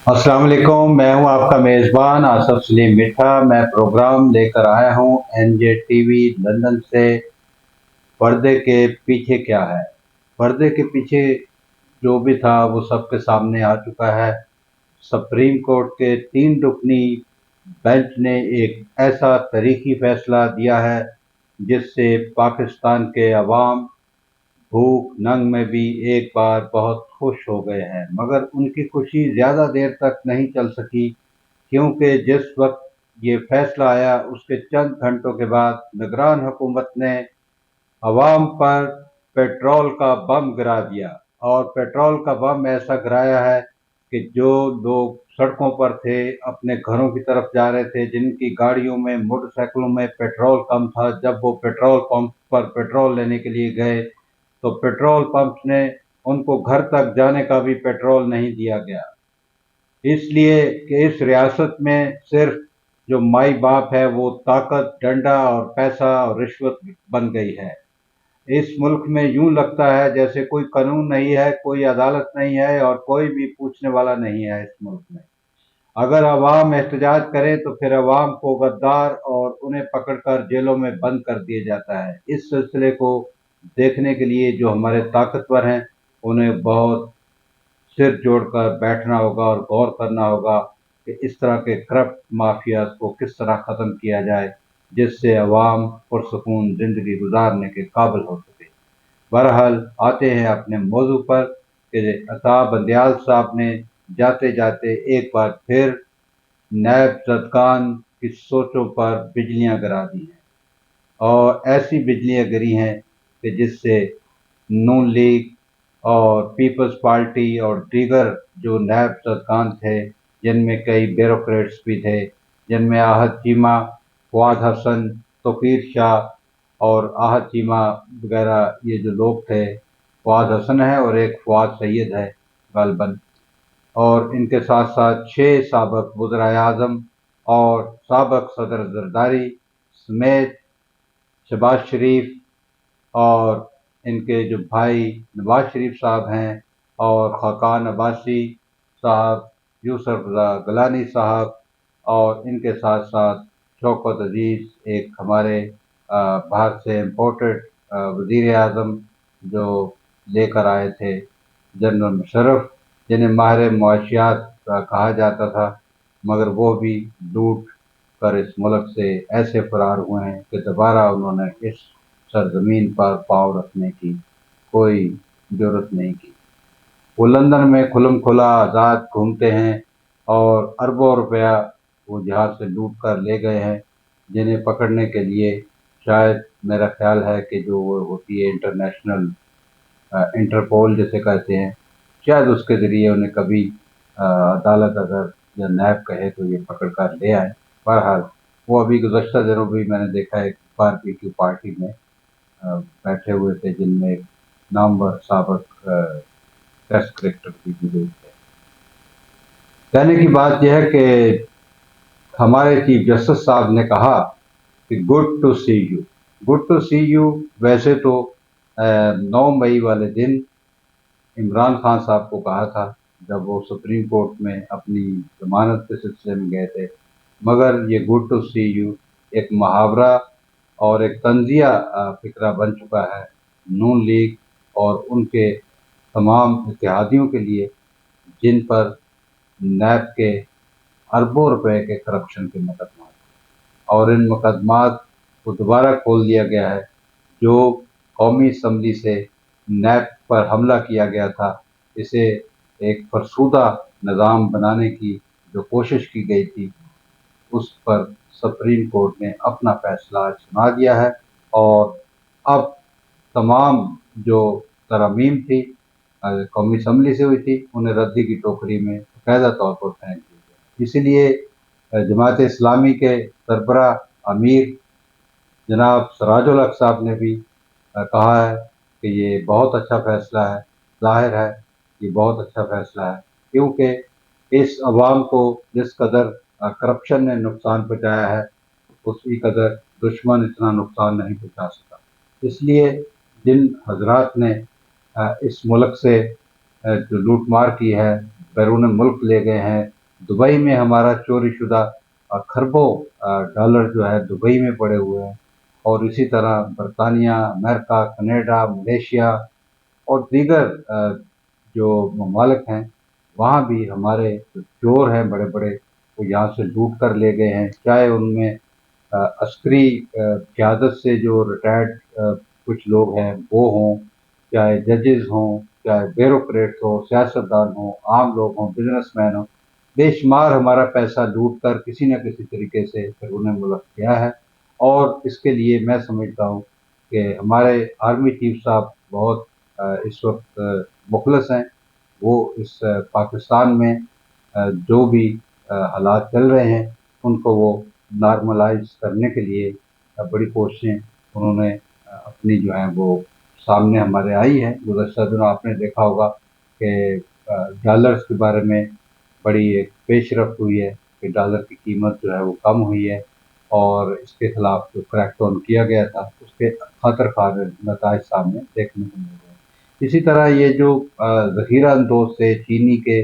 अस्सलाम वालेकुम। मैं हूं आपका मेज़बान आसफ सलीम मिठा। मैं प्रोग्राम लेकर आया हूं एनजे टीवी लंदन से। पर्दे के पीछे क्या है। पर्दे के पीछे जो भी था वो सबके सामने आ चुका है। सुप्रीम कोर्ट के 3 रुकनी बेंच ने एक ऐसा तारीखी फैसला दिया है जिससे पाकिस्तान के अवाम भूख नंग में भी एक बार बहुत खुश हो गए हैं, मगर उनकी खुशी ज़्यादा देर तक नहीं चल सकी, क्योंकि जिस वक्त ये फैसला आया उसके चंद घंटों के बाद निगरान हुकूमत ने अवाम पर पेट्रोल का बम गिरा दिया। और पेट्रोल का बम ऐसा गिराया है कि जो लोग सड़कों पर थे, अपने घरों की तरफ जा रहे थे, जिनकी गाड़ियों में मोटरसाइकिलों में पेट्रोल कम था, जब वो पेट्रोल पंप पर पेट्रोल लेने के लिए गए तो पेट्रोल पंप ने उनको घर तक जाने का भी पेट्रोल नहीं दिया गया। इसलिए कि इस रियासत में सिर्फ जो माई बाप है वो ताकत, डंडा और पैसा और रिश्वत बन गई है। इस मुल्क में यूं लगता है जैसे कोई कानून नहीं है, कोई अदालत नहीं है और कोई भी पूछने वाला नहीं है इस मुल्क में। अगर अवाम एहतजाज करे तो फिर अवाम को गद्दार और उन्हें पकड़कर जेलों में बंद कर दिया जाता है। इस सिलसिले को देखने के लिए जो हमारे ताकतवर हैं उन्हें बहुत सिर जोड़कर बैठना होगा और गौर करना होगा कि इस तरह के करप्ट माफिया को किस तरह ख़त्म किया जाए जिससे अवाम पुरसकून ज़िंदगी गुजारने के काबिल हो सके। बहरहाल आते हैं अपने मौजू पर कि अता बंदयाल साहब ने जाते जाते एक बार फिर नैब जदगान की सोचों पर बिजलियां गिरा दी हैं, और ऐसी बिजलियां गिरी हैं कि जिससे नून लीग और पीपल्स पार्टी और दीगर जो नैब सरकान थे, जिनमें कई ब्यूरोक्रेट्स भी थे, जिनमें आहत चीमा, फवाद हसन, तौकीर शाह और आहत चीमा वगैरह ये जो लोग थे, फवाद हसन है और एक फवाद सैयद है गालबन, और इनके साथ साथ 6 साबक वज़राए आज़म और साबक सदर जरदारी समेत शहबाज शरीफ और इनके जो भाई नवाज शरीफ साहब हैं और खाकान अब्बासी साहब, यूसुफ गलानी साहब और इनके साथ साथ शौकत अजीज़ एक हमारे बाहर से इम्पोर्टेड वज़ीर आज़म जो लेकर आए थे, जनरल मुशर्रफ, जिन्हें माहिर मुआशियात कहा जाता था, मगर वो भी लूट कर इस मुल्क से ऐसे फरार हुए हैं कि दोबारा उन्होंने इस सरजमीन पर पाँव रखने की कोई जरूरत नहीं की। वो लंदन में खुलम खुला आज़ाद घूमते हैं और अरबों रुपया वो जहाज से लूट कर ले गए हैं, जिन्हें पकड़ने के लिए शायद मेरा ख्याल है कि जो वो होती है इंटरनेशनल इंटरपोल जिसे कहते हैं, शायद उसके ज़रिए उन्हें कभी अदालत अगर या नैब कहे तो ये पकड़ कर ले आए। बहरहाल वो अभी गुज़श्ता दिनों भी मैंने देखा है बारबेक्यू पार्टी में बैठे हुए थे, जिनमें नामवर साबिक टेस्ट क्रिकेटर भी मौजूद थे। कहने की बात यह है कि हमारे चीफ जस्टिस साहब ने कहा कि good to see you. Good to see you वैसे तो 9 मई वाले दिन इमरान खान साहब को कहा था जब वो सुप्रीम कोर्ट में अपनी जमानत के सिलसिले में गए थे, मगर ये गुड टू सी यू एक मुहावरा और एक तंजिया फिक्रा बन चुका है नून लीग और उनके तमाम इत्तेहादियों के लिए, जिन पर नैब के अरबों रुपए के करप्शन के मुकदमा, और इन मुकदमात को दोबारा खोल दिया गया है। जो कौमी असम्बली से नैब पर हमला किया गया था, इसे एक फरसूदा निज़ाम बनाने की जो कोशिश की गई थी, उस पर सुप्रीम कोर्ट ने अपना फैसला आज सुना दिया है, और अब तमाम जो तरमीम थी कौमी असम्बली से हुई थी, उन्हें रद्दी की टोकरी में बाकायदा तौर पर फेंक दिया गया। इसीलिए जमात इस्लामी के सरबरा अमीर जनाब सराजुल हक साहब ने भी कहा है कि ये बहुत अच्छा फैसला है। ज़ाहिर है ये बहुत अच्छा फैसला है, क्योंकि इस अवाम को जिस कदर करप्शन ने नुकसान पहुँचाया है, उसी कदर दुश्मन इतना नुकसान नहीं पहुँचा सका। इसलिए जिन हजरात ने इस मुल्क से जो लूट मार की है, बैरून मुल्क ले गए हैं। दुबई में हमारा चोरी शुदा खरबों डॉलर जो है दुबई में पड़े हुए हैं। और इसी तरह बरतानिया, अमेरिका, कनाडा, मलेशिया और दीगर जो ममालिक हैं, वहाँ भी हमारे जो चोर हैं बड़े बड़े, वो यहाँ से लूट कर ले गए हैं। चाहे उनमें अस्करी क़यादत से जो रिटायर्ड कुछ लोग हैं वो हों, चाहे जजेस हों, चाहे ब्यूरोक्रेट्स हों, सियासतदान हों, आम लोग हों, बिजनेसमैन हों, बेशुमार हमारा पैसा लूट कर किसी न किसी तरीके से बैरून मुल्क किया है। और इसके लिए मैं समझता हूँ कि हमारे आर्मी चीफ साहब बहुत इस वक्त मुखलस हैं। वो इस पाकिस्तान में जो भी हालात चल रहे हैं उनको वो नॉर्मलाइज करने के लिए बड़ी कोशिशें उन्होंने अपनी जो है वो सामने हमारे आई है। गुज़श्ता दिनों आपने देखा होगा कि डॉलर्स के बारे में बड़ी एक पेशरफ हुई है कि डॉलर की कीमत जो है वो कम हुई है, और इसके खिलाफ जो क्रैकडाउन किया गया था उसके खतर खा नताइज सामने देखने को मिल रहे हैं। इसी तरह ये जो ज़ख़ीरा अंदोज़ से चीनी के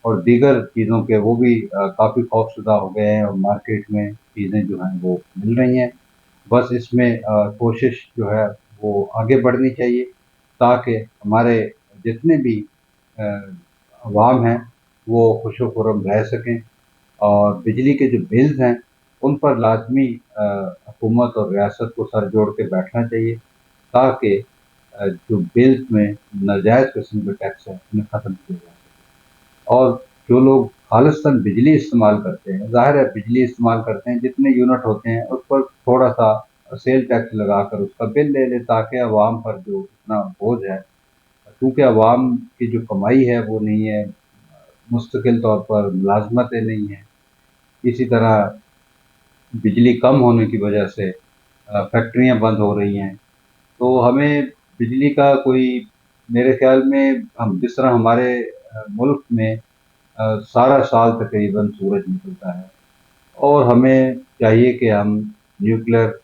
और दीगर चीज़ों के वो भी काफ़ी खौफशदा हो गए हैं और मार्केट में चीज़ें जो हैं वो मिल रही हैं। बस इसमें कोशिश जो है वो आगे बढ़नी चाहिए ताकि हमारे जितने भी अवाम हैं वो खुशो खुर्रम रह सकें। और बिजली के जो बिल्स हैं उन पर लाजमी हुकूमत और रियासत को सर जोड़ के बैठना चाहिए ताकि जो बिल्स में नाजायज़ किस्म के टैक्स हैं उन्हें ख़त्म किया जा सके। और जो लोग खालिस्तान बिजली इस्तेमाल करते हैं, ज़ाहिर है बिजली इस्तेमाल करते हैं, जितने यूनिट होते हैं उस पर थोड़ा सा सेल टैक्स लगाकर उसका बिल ले लें ताकि अवाम पर जो इतना बोझ है, क्योंकि अवाम की जो कमाई है वो नहीं है, मुस्तकिल तौर पर मुलाजमतें नहीं हैं। इसी तरह बिजली कम होने की वजह से फैक्ट्रियाँ बंद हो रही हैं। तो हमें बिजली का कोई, मेरे ख्याल में हम जिस तरह हमारे मुल्क में सारा साल तकरीबन सूरज निकलता है, और हमें चाहिए कि हम न्यूक्लियर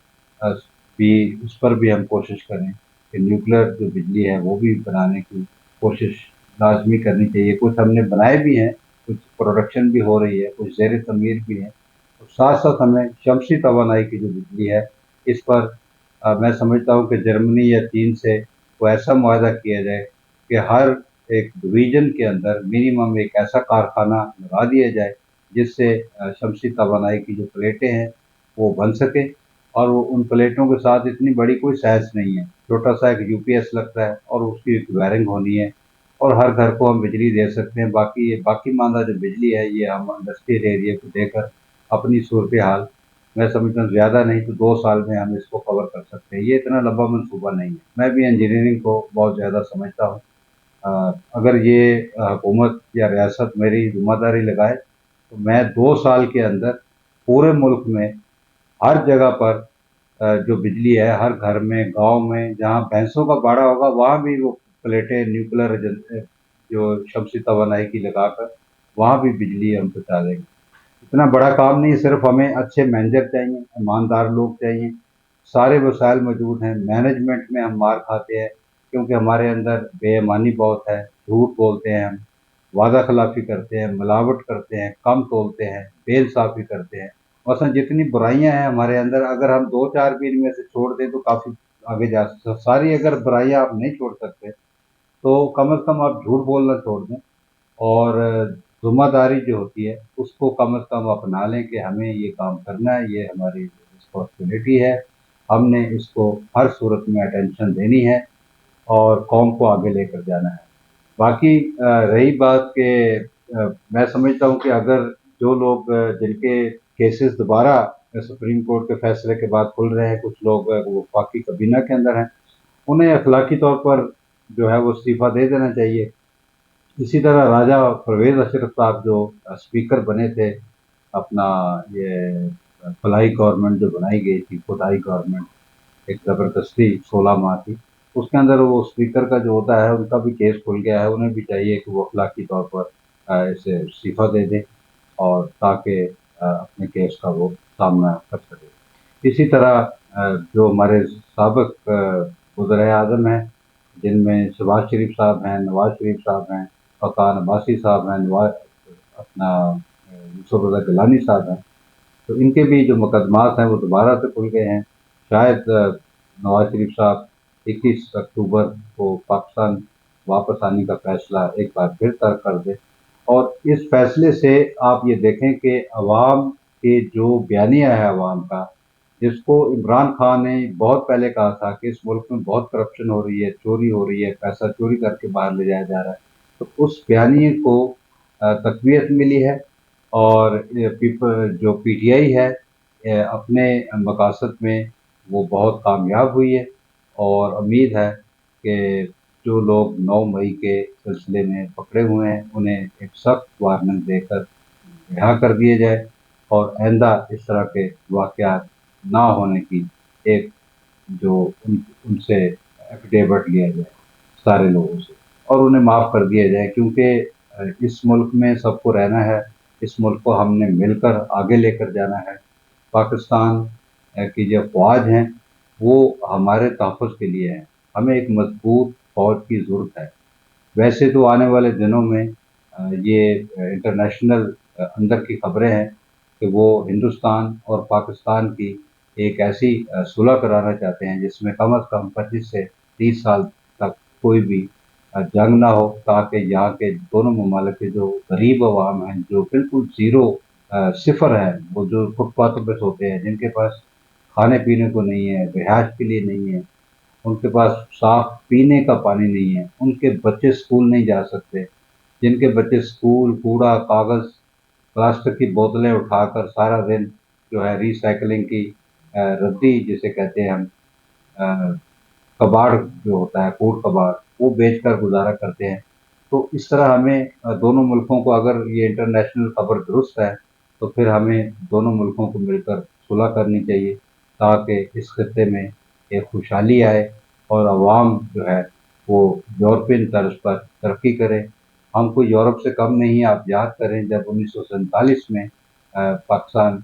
भी उस पर भी हम कोशिश करें कि न्यूक्लियर जो बिजली है वो भी बनाने की कोशिश लाजमी करनी चाहिए। कुछ हमने बनाए भी हैं, कुछ प्रोडक्शन भी हो रही है, कुछ ज़ेर तमीर भी हैं। और साथ साथ हमें शमसी तवानाई की जो बिजली है इस पर मैं समझता हूँ कि जर्मनी या चीन से कोई ऐसा मुआहदा किया जाए कि हर एक डिवीज़न के अंदर मिनिमम एक ऐसा कारखाना लगा दिया जाए जिससे शमसी तवानाई की जो प्लेटें हैं वो बन सकें। और वो उन प्लेटों के साथ इतनी बड़ी कोई साइज़ नहीं है, छोटा-सा एक यूपीएस लगता है और उसकी एक वायरिंग होनी है और हर घर को हम बिजली दे सकते हैं। बाकी ये बाकी माँदा जो बिजली है ये हम इंडस्ट्रियल एरिया को देकर अपनी सूरत-ए-हाल, मैं समझता हूँ ज़्यादा नहीं तो 2 साल में हम इसको कवर कर सकते हैं। ये इतना लंबा मंसूबा नहीं है। मैं भी इंजीनियरिंग को बहुत ज़्यादा समझता हूँ। अगर ये हुकूमत या रियासत मेरी ज़िम्मेदारी लगाए तो मैं 2 साल के अंदर पूरे मुल्क में हर जगह पर जो बिजली है हर घर में, गाँव में जहाँ भैंसों का बाड़ा होगा वहाँ भी वो प्लेटें न्यूक्लियर जो शमसी तवानाई की लगाकर वहाँ भी बिजली हम पहुँचा देंगे। इतना बड़ा काम नहीं है, सिर्फ हमें अच्छे मैनेजर चाहिए, ईमानदार लोग चाहिए, सारे वसाइल मौजूद हैं। मैनेजमेंट में हम मार खाते हैं क्योंकि हमारे अंदर बेईमानी बहुत है, झूठ बोलते हैं हम, वादा खिलाफ़ी करते हैं, मिलावट करते हैं, कम तोलते हैं, बेइंसाफ़ी करते हैं। मसलन जितनी बुराइयाँ हैं हमारे अंदर, अगर हम 2-4 भी इनमें से छोड़ दें तो काफ़ी आगे जा सारी अगर बुराइयाँ आप नहीं छोड़ सकते तो कम से कम आप झूठ बोलना छोड़ दें और ज़िम्मेदारी जो होती है उसको कम से कम अपना लें कि हमें ये काम करना है, ये हमारी रिस्पॉन्सिबिलिटी है, हमने इसको हर सूरत में अटेंशन देनी है और कौम को आगे लेकर जाना है। बाकी रही बात कि मैं समझता हूँ कि अगर जो लोग जिनके केसेस दोबारा सुप्रीम कोर्ट के फैसले के बाद खुल रहे हैं, कुछ लोग वो वफाकी काबीना के अंदर हैं, उन्हें अखलाकी तौर पर जो है वो इस्तीफ़ा दे देना चाहिए। इसी तरह राजा परवेज़ अशरफ साहब जो स्पीकर बने थे, अपना ये फलाही गवर्नमेंट जो बनाई गई थी, खुदाई गवर्नमेंट, एक ज़बरदस्ती 16 माह की, उसके अंदर वो स्पीकर का जो होता है उनका भी केस खुल गया है। उन्हें भी चाहिए कि वो अखलाकी तौर पर इसे इस्तीफ़ा दे दें और ताकि अपने केस का वो सामना कर सकें। इसी तरह जो हमारे साबिक़ वज़ीर-ए-आज़म हैं, जिनमें शहबाज शरीफ साहब हैं, नवाज़ शरीफ साहब हैं, फकान अब्बासी साहब हैं, अपना यूसुफ रज़ा गिलानी साहब हैं, तो इनके भी जो मुकदमात हैं वो दोबारा से खुल गए हैं। शायद नवाज शरीफ साहब 21 अक्टूबर को पाकिस्तान वापस आने का फैसला एक बार फिर तर्क कर दे, और इस फैसले से आप ये देखें कि अवाम के जो बयानिया है अवाम का, जिसको इमरान खान ने बहुत पहले कहा था कि इस मुल्क में बहुत करप्शन हो रही है, चोरी हो रही है, पैसा चोरी करके बाहर ले जाया जा रहा है, तो उस बयानी को तक़वियत मिली है। और जो पीटीआई है अपने मकासद में वो बहुत कामयाब हुई है, और उम्मीद है कि जो लोग 9 मई के सिलसिले में पकड़े हुए हैं उन्हें एक सख्त वार्निंग देकर रिहा कर दिए जाए, और आइंदा इस तरह के वाक़यात ना होने की एक जो उनसे एफिडेविट लिया जाए सारे लोगों से, और उन्हें माफ़ कर दिया जाए, क्योंकि इस मुल्क में सबको रहना है, इस मुल्क को हमने मिलकर आगे लेकर जाना है। पाकिस्तान की जो फ़ौज हैं वो हमारे तहफ़्फ़ुज़ के लिए है, हमें एक मज़बूत फ़ौज की ज़रूरत है। वैसे तो आने वाले दिनों में ये इंटरनेशनल अंदर की खबरें हैं कि वो हिंदुस्तान और पाकिस्तान की एक ऐसी सुलह कराना चाहते हैं जिसमें कम अज़ कम 25 से 30 साल तक कोई भी जंग ना हो, ताकि यहाँ के दोनों ममालिक के जो गरीब अवाम हैं, जो बिल्कुल ज़ीरो सिफ़र हैं, वो जो फुटपाथों पे सोते हैं, जिनके पास खाने पीने को नहीं है, रिहाइश के लिए नहीं है, उनके पास साफ पीने का पानी नहीं है, उनके बच्चे स्कूल नहीं जा सकते, जिनके बच्चे स्कूल कूड़ा कागज़ प्लास्टिक की बोतलें उठाकर सारा दिन जो है रिसाइकलिंग की रद्दी जिसे कहते हैं हम, अ, कबाड़ जो होता है कूड़ कबाड़, वो बेचकर गुजारा करते हैं। तो इस तरह हमें दोनों मुल्कों को, अगर ये इंटरनेशनल खबर दुरुस्त है तो फिर हमें दोनों मुल्कों को मिलकर सुलह करनी चाहिए, ताकि इस खित्ते में एक खुशहाली आए और अवाम जो है वो यूरोपियन तर्ज पर तरक्की करे। हम कोई यूरोप से कम नहीं, आप याद करें जब 1947 में पाकिस्तान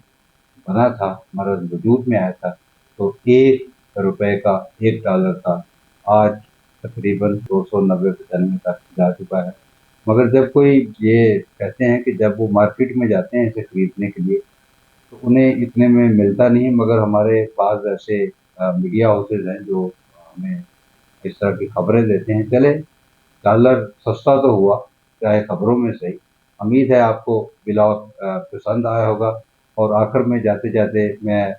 बना था, हमारा वजूद में आया था, तो 1 रुपए का 1 डॉलर था, आज तकरीबन 290-95 तक जा चुका है। मगर जब कोई ये कहते हैं कि जब वो मार्केट में जाते हैं इसे खरीदने के लिए, तो उन्हें इतने में मिलता नहीं है, मगर हमारे पास ऐसे मीडिया हाउसेज़ हैं जो हमें इस तरह की खबरें देते हैं। चले, डॉलर सस्ता तो हुआ, चाहे खबरों में सही। उम्मीद है आपको व्लॉग पसंद आया होगा, और आखिर में जाते-जाते मैं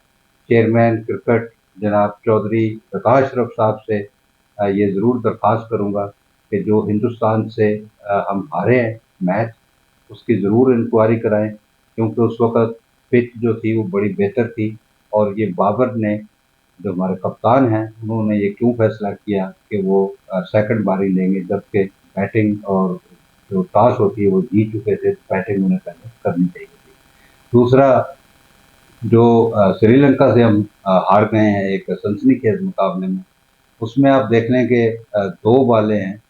चेयरमैन क्रिकेट जनाब चौधरी प्रकाश राव साहब से ये ज़रूर दरख्वास्त करूँगा कि जो हिंदुस्तान से हम हारे हैं मैच, उसकी ज़रूर इंक्वायरी कराएँ, क्योंकि उस वक़्त पिच जो थी वो बड़ी बेहतर थी, और ये बाबर ने जो हमारे कप्तान हैं उन्होंने ये क्यों फैसला किया कि वो सेकंड बारी लेंगे, जबकि बैटिंग और जो टॉस होती है वो जीत चुके थे, तो बैटिंग उन्हें पहले करनी चाहिए थी। दूसरा, जो श्रीलंका से हम हार गए हैं एक सनसनीखेज मुकाबले में, उसमें आप देख लें कि 2 बालें हैं,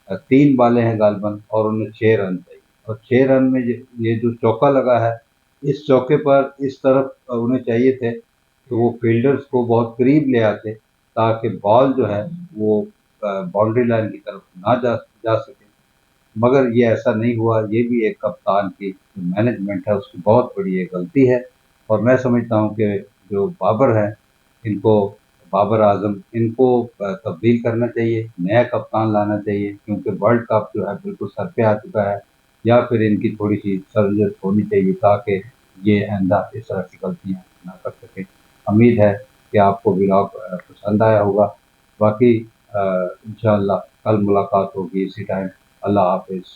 3 बालें हैं गालिबन, और उन्हें 6 रन चाहिए, और 6 रन में ये जो चौका लगा है, इस चौके पर इस तरफ उन्हें चाहिए थे तो वो फील्डर्स को बहुत करीब ले आते, ताकि बॉल जो है वो बाउंड्री लाइन की तरफ ना जा सके, मगर ये ऐसा नहीं हुआ। ये भी एक कप्तान की जो मैनेजमेंट है उसकी बहुत बड़ी एक गलती है, और मैं समझता हूँ कि जो बाबर हैं इनको, बाबर आजम, इनको तब्दील करना चाहिए, नया कप्तान लाना चाहिए, क्योंकि वर्ल्ड कप जो है बिल्कुल सर पे आ चुका है, या फिर इनकी थोड़ी सी सरजत होनी चाहिए ताकि ये आइंदा इस तरह की गलतियाँ ना कर सकें। उम्मीद है कि आपको व्लॉग पसंद आया होगा। बाकी इंशाअल्लाह कल मुलाकात होगी इसी टाइम। अल्लाह हाफ़िज़।